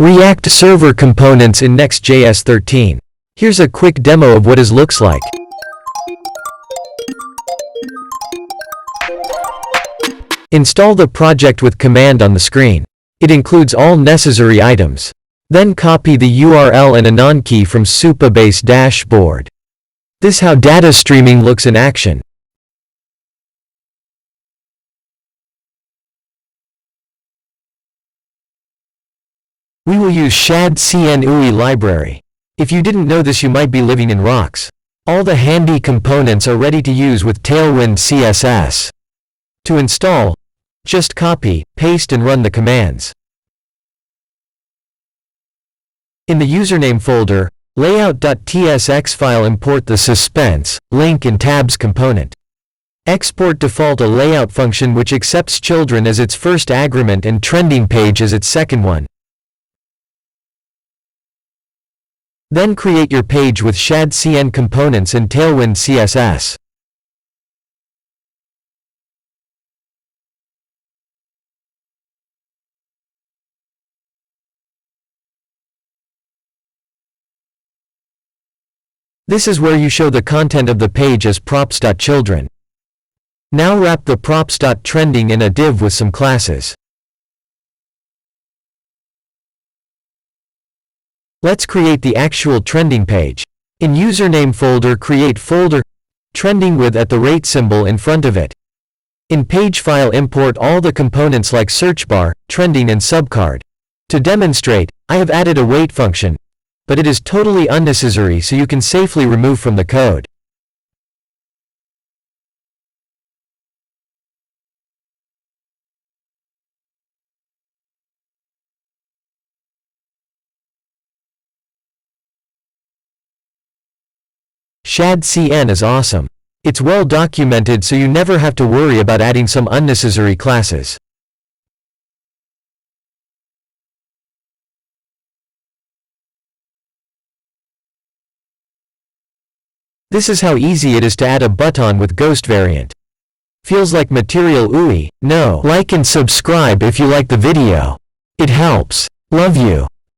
React Server Components in Next.js 13. Here's a quick demo of what it looks like. Install the project with command on the screen. It includes all necessary items. Then copy the URL and anon key from Supabase dashboard. This is how data streaming looks in action. We will use shadcn UI library. If you didn't know this, you might be living in rocks. All the handy components are ready to use with Tailwind CSS. To install, just copy, paste and run the commands. In the username folder, layout.tsx file, import the suspense, link and tabs component. Export default a layout function which accepts children as its first argument and trending page as its second one. Then create your page with shadcn components and Tailwind CSS. This is where you show the content of the page as props.children. Now wrap the props.trending in a div with some classes. Let's create the actual trending page. In username folder, create folder trending with at the rate symbol in front of it. In page file, import all the components like search bar, trending and subcard. To demonstrate, I have added a wait function, but it is totally unnecessary, so you can safely remove from the code. Shadcn is awesome. It's well documented, so you never have to worry about adding some unnecessary classes. This is how easy it is to add a button with Ghost variant. Feels like material UI, no? Like and subscribe if you like the video. It helps. Love you.